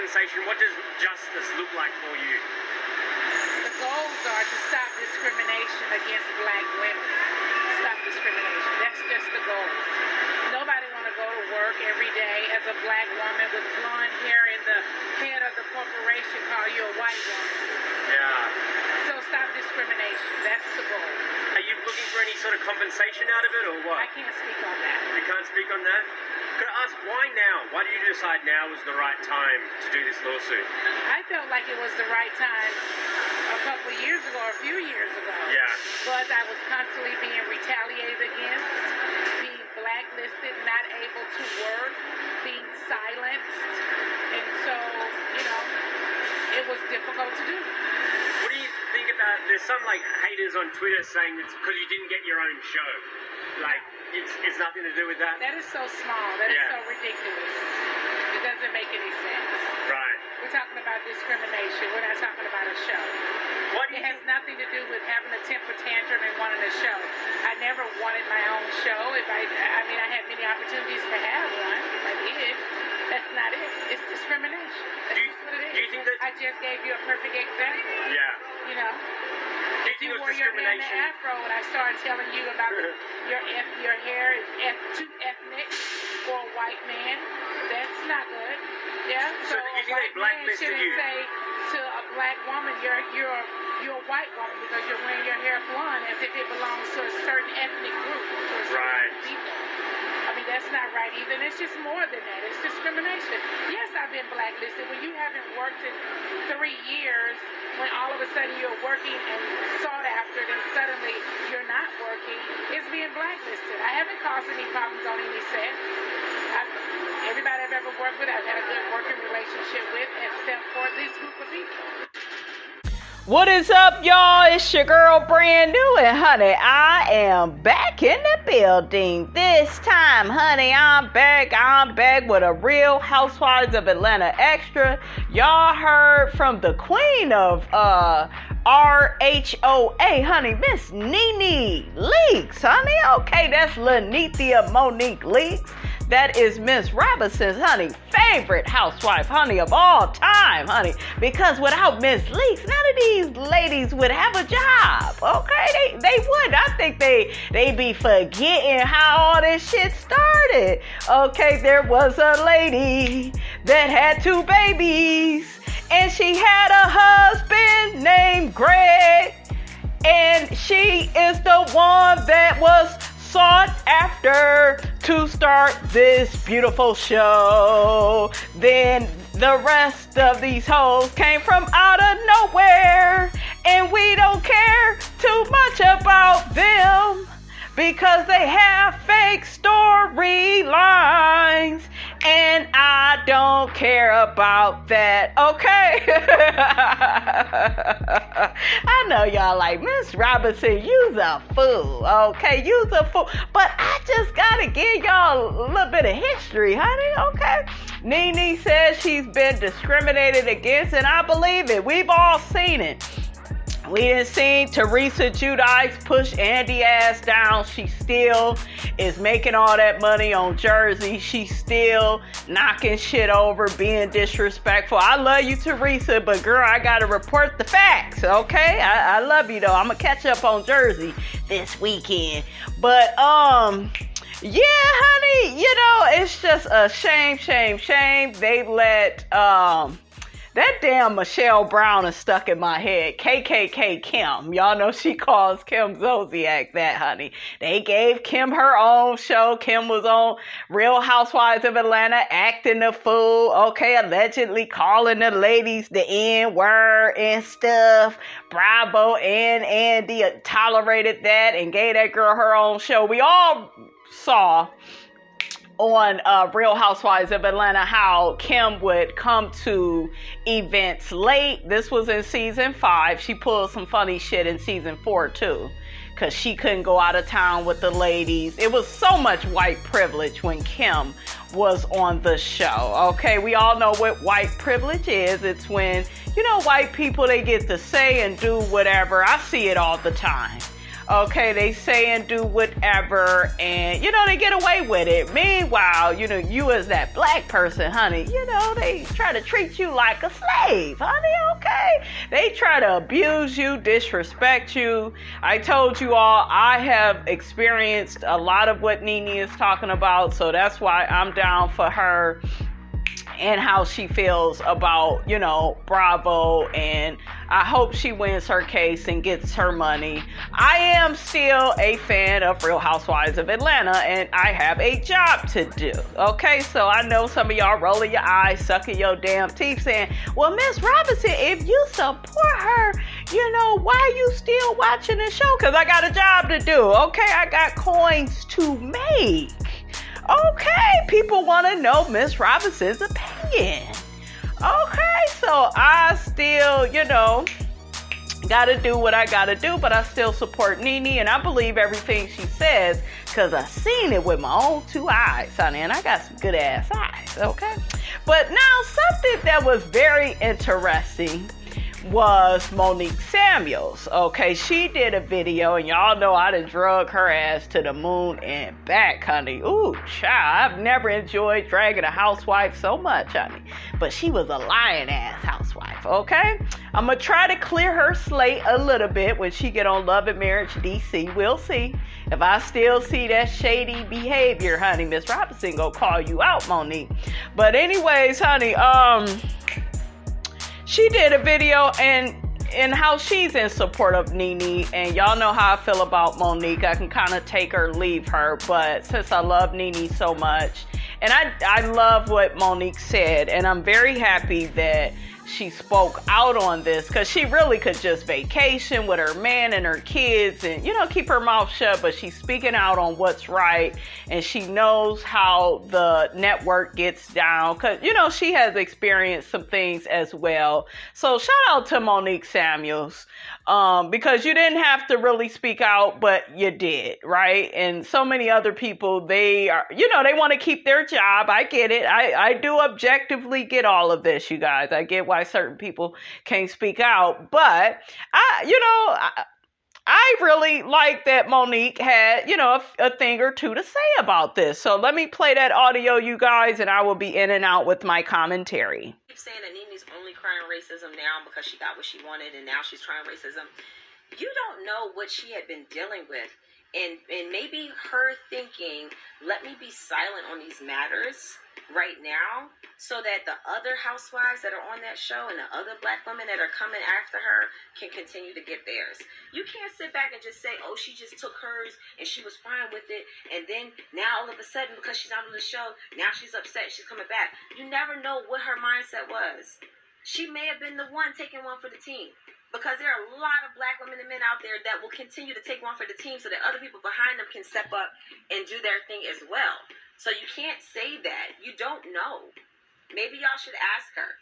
compensation? What does justice look like for you? The goals are to stop discrimination against black women. Stop discrimination. That's just the goal. Nobody want to go to work every day as a black woman with blonde hair and the head of the corporation call you a white woman. Yeah. So stop discrimination. That's the goal. Are you looking for any sort of compensation out of it, or what? I can't speak on that. You can't speak on that? Could I ask, why now? Why did you decide now was the right time to do this lawsuit? I felt like it was the right time a couple of years ago, or a few years ago. Yeah. But I was constantly being retaliated against, being blacklisted, not able to work, being silenced. And so, it was difficult to do. What do you think about, there's some haters on Twitter saying it's because you didn't get your own show. It's nothing to do with that? That is so small. That is so ridiculous. It doesn't make any sense. Right. We're talking about discrimination. We're not talking about a show. It has nothing to do with having a temper tantrum and wanting a show. I never wanted my own show. I had many opportunities to have one. If I did, that's not it. It's discrimination. That's just what it is. Do you think that... I just gave you a perfect example. Yeah. If you wore your hair in the afro and I started telling you about your hair is too ethnic for a white man, that's not good. Yeah. So you think they blacklisted you? Say to a black woman, you're a white woman because you're wearing your hair blonde as if it belongs to a certain ethnic group, to a certain people. I mean, that's not right either. And it's just more than that. It's discrimination. Yes, I've been blacklisted. When you haven't worked in 3 years, when all of a sudden you're working and sought after, then suddenly you're not working, it's being blacklisted. I haven't caused any problems on any set. Everybody I've ever worked with, I've had a good working relationship with, except for this group of people. What is up, y'all? It's your girl, Brand New, and honey, I am back in the building. This time, honey, I'm back with a Real Housewives of Atlanta extra. Y'all heard from the queen of RHOA, honey, Miss Nene Leakes, honey. Okay, that's Lanithia Monique Leakes. That is Miss Robinson's, honey, favorite housewife, honey, of all time, honey. Because without Miss Leakes, none of these ladies would have a job, okay? They would. I think they be forgetting how all this shit started. Okay, there was a lady that had 2 babies, and she had a husband named Greg, and she is the one that was sought after to start this beautiful show. Then the rest of these hoes came from out of nowhere, and we don't care too much about them because they have fake storylines, and I don't care about that, okay? I know y'all like, Miss Robinson, you's a fool, okay? You's a fool. But I just gotta give y'all a little bit of history, honey, okay? Nene says she's been discriminated against, and I believe it. We've all seen it. We done seen Teresa Giudice push Andy ass down. She still is making all that money on Jersey. She's still knocking shit over, being disrespectful. I love you, Teresa, but girl, I gotta report the facts, okay? I love you though. I'm gonna catch up on Jersey this weekend. But yeah, honey, it's just a shame. They let that damn Michelle Brown is stuck in my head. KKK Kim. Y'all know she calls Kim Zolciak that, honey. They gave Kim her own show. Kim was on Real Housewives of Atlanta acting a fool. Okay, allegedly calling the ladies the N-word and stuff. Bravo and Andy tolerated that and gave that girl her own show. We all saw on Real Housewives of Atlanta how Kim would come to events late. This was in season 5. She pulled some funny shit in season 4 too, because she couldn't go out of town with the ladies. It was so much white privilege when Kim was on the show. Okay, we all know what white privilege is. It's when, white people, they get to say and do whatever. I see it all the time. Okay, they say and do whatever, and they get away with it. Meanwhile, you as that black person, honey, they try to treat you like a slave, honey. Okay, they try to abuse you, disrespect you. I told you all I have experienced a lot of what Nene is talking about, so that's why I'm down for her and how she feels about, Bravo, and I hope she wins her case and gets her money. I am still a fan of Real Housewives of Atlanta, and I have a job to do. Okay, so I know some of y'all rolling your eyes, sucking your damn teeth, saying, well, Miss Robinson, if you support her, why are you still watching the show? Because I got a job to do. Okay, I got coins to make. Okay, people want to know Miss Robinson's opinion. Okay, so I still, gotta do what I gotta do, but I still support Nene, and I believe everything she says, because I seen it with my own 2 eyes, honey, and I got some good ass eyes, okay? But now, something that was very interesting was Monique Samuels. Okay, she did a video, and y'all know I done drug her ass to the moon and back, honey. Ooh, child, I've never enjoyed dragging a housewife so much, honey. But she was a lying ass housewife, okay? I'm gonna try to clear her slate a little bit when she get on Love and Marriage DC. We'll see. If I still see that shady behavior, honey, Miss Robinson gonna call you out, Monique. But anyways, honey, she did a video and how she's in support of Nene, and y'all know how I feel about Monique. I can kind of take her, leave her, but since I love Nene so much, and I love what Monique said, and I'm very happy that she spoke out on this, because she really could just vacation with her man and her kids and, keep her mouth shut, but she's speaking out on what's right, and she knows how the network gets down, because, she has experienced some things as well. So shout out to Monique Samuels, because you didn't have to really speak out, but you did, right? And so many other people, they are, they want to keep their job. I get it. I do objectively get all of this, you guys. I get why certain people can't speak out, but I really like that Monique had, a thing or two to say about this. So let me play that audio, you guys, and I will be in and out with my commentary. Keep saying that Nene's only crying racism now because she got what she wanted, and now she's trying racism. You don't know what she had been dealing with, and maybe her thinking, let me be silent on these matters right now, so that the other housewives that are on that show and the other black women that are coming after her can continue to get theirs. You can't sit back and just say, oh, she just took hers and she was fine with it, and then now all of a sudden, because she's out on the show, now she's upset, she's coming back. You never know what her mindset was. She may have been the one taking one for the team, because there are a lot of black women and men out there that will continue to take one for the team so that other people behind them can step up and do their thing as well. So you can't say that. You don't know. Maybe y'all should ask her.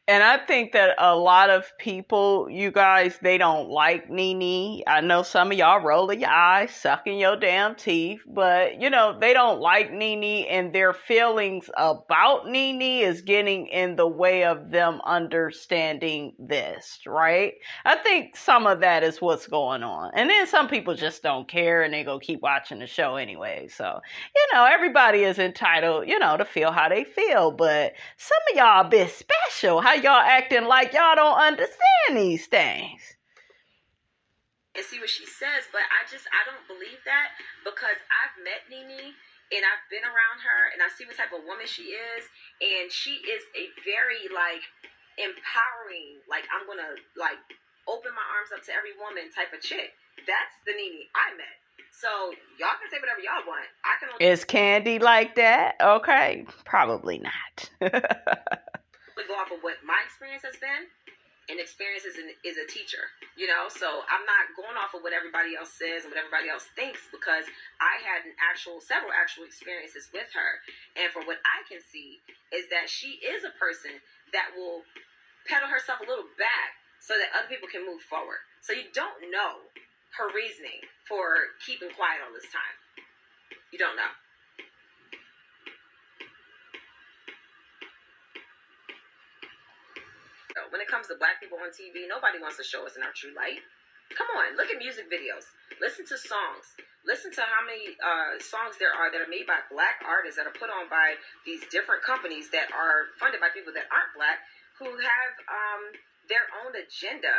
And I think that a lot of people, you guys, they don't like Nene. I know some of y'all rolling your eyes, sucking your damn teeth, but, they don't like Nene, and their feelings about Nene is getting in the way of them understanding this, right? I think some of that is what's going on. And then some people just don't care, and they go keep watching the show anyway. So, everybody is entitled, to feel how they feel, but some of y'all a bit special. How y'all acting like y'all don't understand these things? And see what she says, but I don't believe that, because I've met Nene and I've been around her and I see what type of woman she is, and she is a very empowering, I'm gonna open my arms up to every woman type of chick. That's the Nene I met. So y'all can say whatever y'all want. Is Candy like that? Okay, probably not. Go off of what my experience has been, and experience is a teacher, so I'm not going off of what everybody else says and what everybody else thinks, because I had several actual experiences with her, and from what I can see is that she is a person that will pedal herself a little back so that other people can move forward. So you don't know her reasoning for keeping quiet all this time. You don't know. When it comes to black people on TV, nobody wants to show us in our true light. Come on, look at music videos. Listen to songs. Listen to how many songs there are that are made by black artists that are put on by these different companies that are funded by people that aren't black, who have their own agenda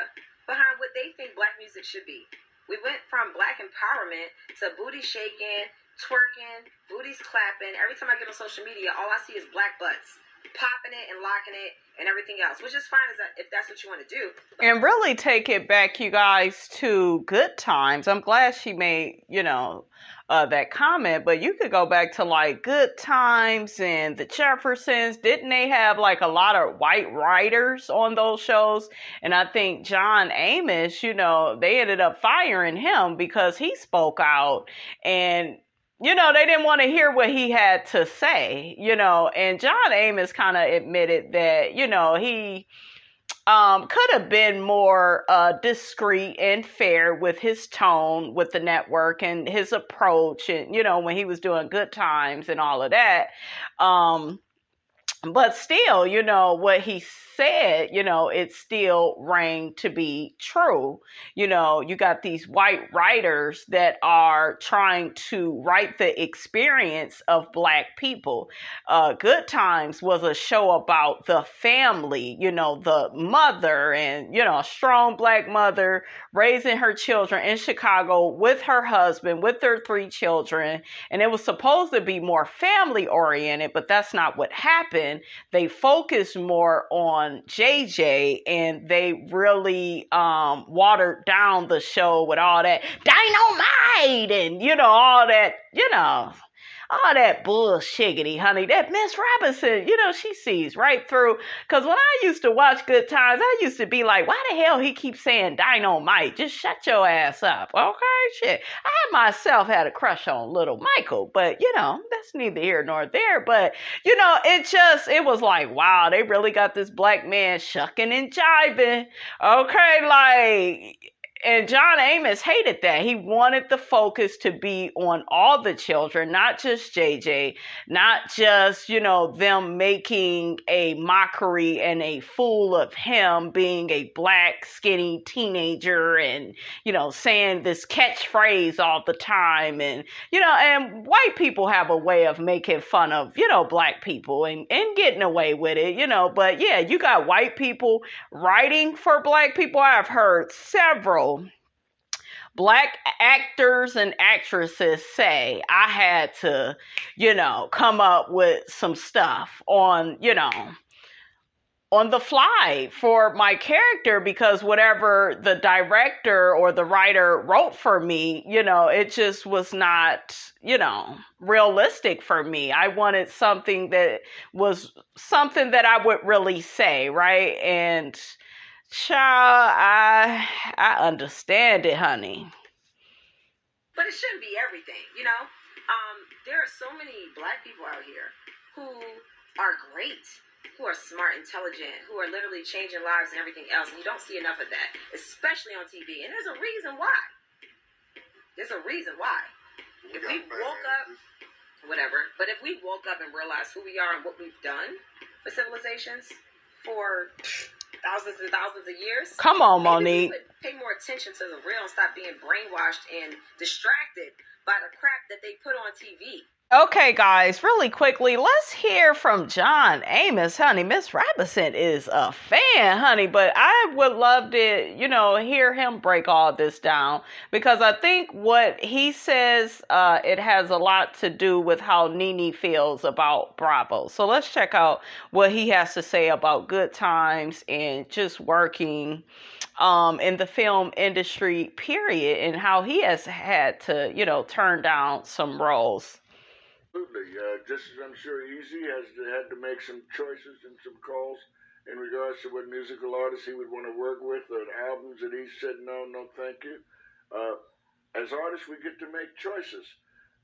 behind what they think black music should be. We went from black empowerment to booty shaking, twerking, booties clapping. Every time I get on social media, all I see is black butts, popping it and locking it and everything else, which is fine if that's what you want to do. And really take it back, you guys, to Good Times. I'm glad she made, that comment, but you could go back to like Good Times and the Jeffersons. Didn't they have like a lot of white writers on those shows? And I think John Amos, they ended up firing him because he spoke out, and they didn't want to hear what he had to say, and John Amos kind of admitted that, he could have been more discreet and fair with his tone with the network and his approach, and, when he was doing Good Times and all of that. But still, what he said, it still rang to be true. You got these white writers that are trying to write the experience of black people. Good Times was a show about the family, the mother and, a strong black mother raising her children in Chicago with her husband, with their 3 children. And it was supposed to be more family oriented, but that's not what happened. They focused more on JJ, and they really watered down the show with all that dynamite and all that bullshiggity, honey, that Miss Robinson, she sees right through. Because when I used to watch Good Times, I used to be like, why the hell he keeps saying dynamite? Just shut your ass up, okay? Shit. I myself had a crush on little Michael, but, that's neither here nor there. But, it was like, wow, they really got this black man shucking and jiving, okay? And John Amos hated that. He wanted the focus to be on all the children, not just JJ, not just, them making a mockery and a fool of him being a black, skinny teenager and, saying this catchphrase all the time. And, and white people have a way of making fun of, black people and getting away with it, But yeah, you got white people writing for black people. I've heard several black actors and actresses say I had to, come up with some stuff on the fly for my character, because whatever the director or the writer wrote for me, it just was not, realistic for me. I wanted something that was something that I would really say, right? And child, I understand it, honey. But it shouldn't be everything, There are so many black people out here who are great, who are smart, intelligent, who are literally changing lives and everything else, and you don't see enough of that, especially on TV. And there's a reason why. There's a reason why. If we woke up, whatever, but if we woke up and realized who we are and what we've done for civilizations for thousands and thousands of years. Come on, Monique. Maybe we would pay more attention to the real and stop being brainwashed and distracted by the crap that they put on TV. Okay, guys, really quickly, let's hear from John Amos, honey. Miss Robinson is a fan, honey, but I would love to, hear him break all this down, because I think what he says, it has a lot to do with how Nene feels about Bravo. So let's check out what he has to say about Good Times and just working in the film industry, period, and how he has had to, turn down some roles. Absolutely. Just as I'm sure Easy had to make some choices and some calls in regards to what musical artists he would want to work with, or albums that he said, no, thank you. As artists, we get to make choices.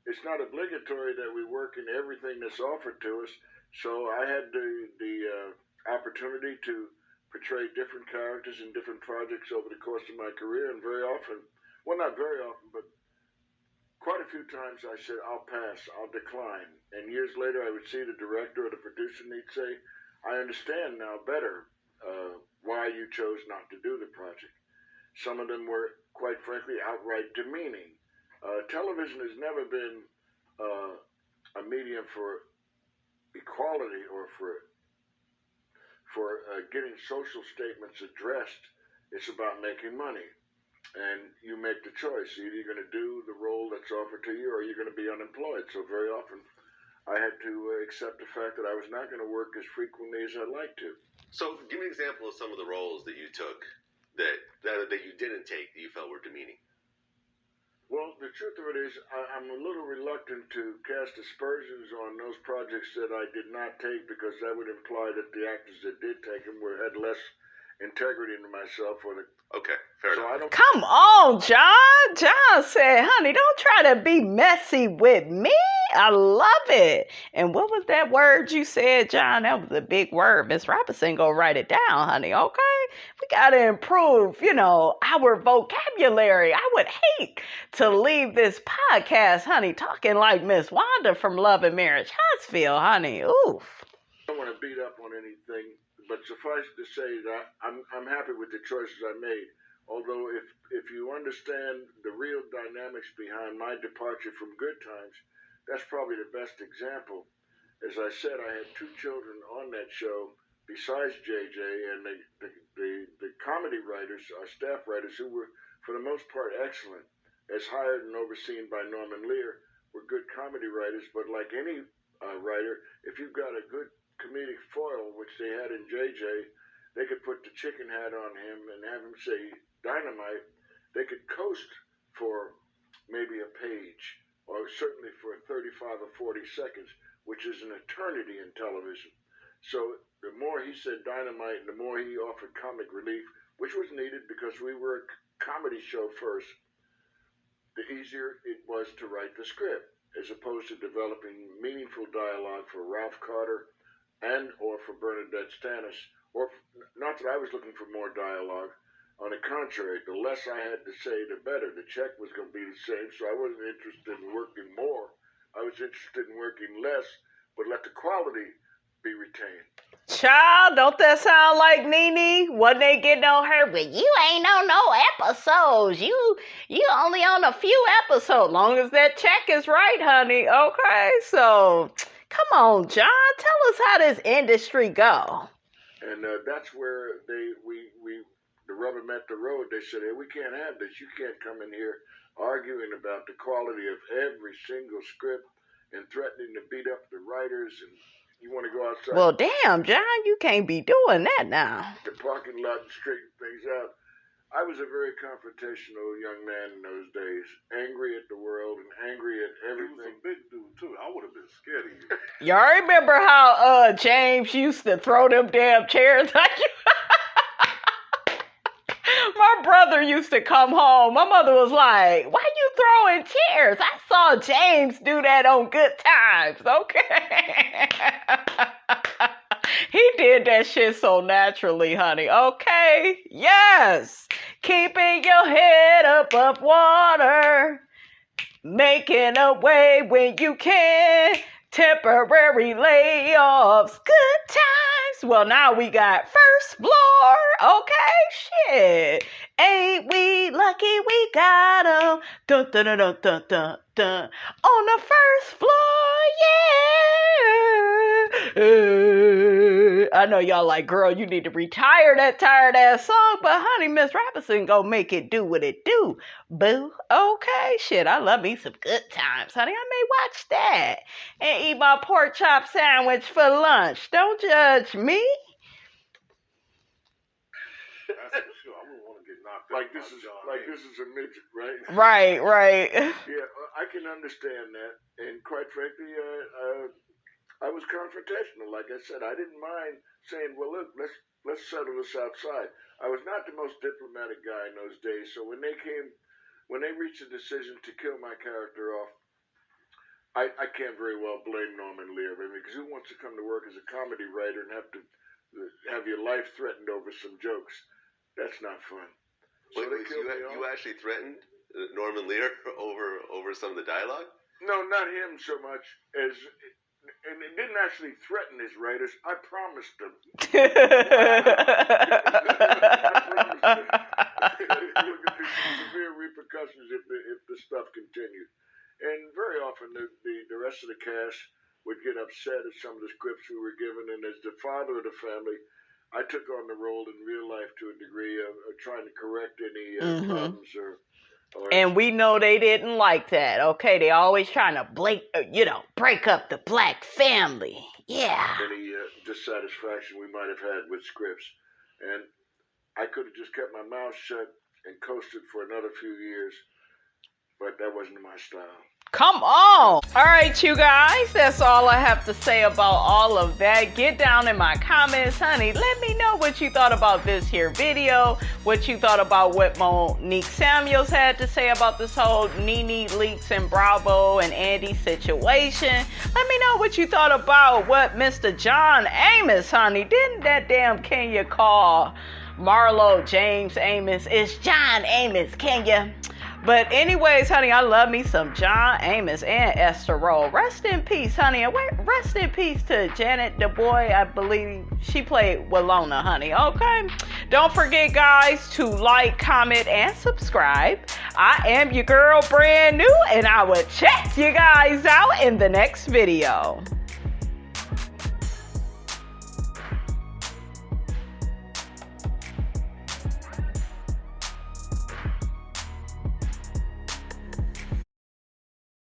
It's not obligatory that we work in everything that's offered to us. So I had the opportunity to portray different characters in different projects over the course of my career, and very often, well, not very often, but quite a few times I said, I'll pass, I'll decline. And years later, I would see the director or the producer, and he'd say, I understand now better why you chose not to do the project. Some of them were, quite frankly, outright demeaning. Television has never been a medium for equality or for getting social statements addressed. It's about making money. And you make the choice. Either you're going to do the role that's offered to you or you're going to be unemployed. So very often I had to accept the fact that I was not going to work as frequently as I'd like to. So give me an example of some of the roles that you took that you didn't take that you felt were demeaning. Well, the truth of it is, I'm a little reluctant to cast aspersions on those projects that I did not take, because that would imply that the actors that did take them had less integrity into myself. Okay, fair enough. Come on, John. John said, honey, don't try to be messy with me. I love it. And what was that word you said, John? That was a big word. Miss Robinson, go write it down, honey, okay? We got to improve, our vocabulary. I would hate to leave this podcast, honey, talking like Miss Wanda from Love and Marriage Huntsville, honey. Oof. I don't want to beat up on anything, but suffice to say that I'm happy with the choices I made. Although if you understand the real dynamics behind my departure from Good Times, that's probably the best example. As I said, I had 2 children on that show besides JJ, and the comedy writers, our staff writers, who were for the most part excellent, as hired and overseen by Norman Lear, were good comedy writers. But like any writer, if you've got a good comedic foil, which they had in JJ, they could put the chicken hat on him and have him say dynamite. They could coast for maybe a page, or certainly for 35 or 40 seconds, which is an eternity in television. So the more he said dynamite and the more he offered comic relief, which was needed because we were a comedy show first, the easier it was to write the script, as opposed to developing meaningful dialogue for Ralph Carter and or for Bernadette Stannis. Or not that I was looking for more dialogue. On the contrary, the less I had to say, the better. The check was going to be the same, so I wasn't interested in working more. I was interested in working less, but let the quality be retained. Child, don't that sound like Nene? Wasn't they getting on her? But you ain't on no episodes. You only on a few episodes. Long as that check is right, honey. Okay, so come on, John. Tell us how this industry go. And that's where the rubber met the road. They said, hey, we can't have this. You can't come in here arguing about the quality of every single script and threatening to beat up the writers, and you want to go outside. Well, damn, John, you can't be doing that now. The parking lot and straighten things out. I was a very confrontational young man in those days, angry at the world and angry at everything. You was a big dude, too. I would have been scared of you. Y'all remember how James used to throw them damn chairs at you? My brother used to come home. My mother was like, why you throwing chairs? I saw James do that on Good Times, okay? He did that shit so naturally, honey, okay? Yes. Keeping your head above water. Making a way when you can. Temporary layoffs. Good times. Well, now we got first floor. Okay, shit. Ain't we lucky we got them? Dun, dun, dun, dun, dun, dun, dun. On the first floor, yeah. I know y'all like, girl, you need to retire that tired ass song, but honey, Miss Robinson gonna make it do what it do, boo. Okay, shit, I love me some Good Times, honey. I may watch that and eat my pork chop sandwich for lunch. Don't judge me. That's for sure. I wouldn't want to get knocked out. This is a midget, right? Right. Yeah, I can understand that, and quite frankly, I was confrontational. Like I said, I didn't mind saying, "Well, look, let's settle this outside." I was not the most diplomatic guy in those days, so when they reached a decision to kill my character off, I can't very well blame Norman Lear. I mean, because who wants to come to work as a comedy writer and have to have your life threatened over some jokes? That's not fun. So Wait, you actually threatened Norman Lear over some of the dialogue? No, not him so much as, and it didn't actually threaten his writers. I promised them. It upset at some of the scripts we were given, and as the father of the family, I took on the role in real life to a degree of trying to correct any problems or and we know they didn't like that, okay? They always trying to break up the black family. Yeah. Any dissatisfaction we might have had with scripts. And I could have just kept my mouth shut and coasted for another few years, but that wasn't my style. Come on. All right, you guys, that's all I have to say about all of that. Get down in my comments, honey. Let me know what you thought about this here video, what you thought about what Monique Samuels had to say about this whole Nene Leakes and Bravo and Andy situation. Let me know what you thought about what Mr. John Amos, honey. Didn't that damn Kenya call Marlo James Amos? It's John Amos, Kenya. But anyways, honey, I love me some John Amos and Esther Rhoa. Rest in peace, honey. And rest in peace to Janet Du Bois. I believe she played Walona, honey. Okay? Don't forget, guys, to like, comment, and subscribe. I am your girl, brand new, and I will check you guys out in the next video.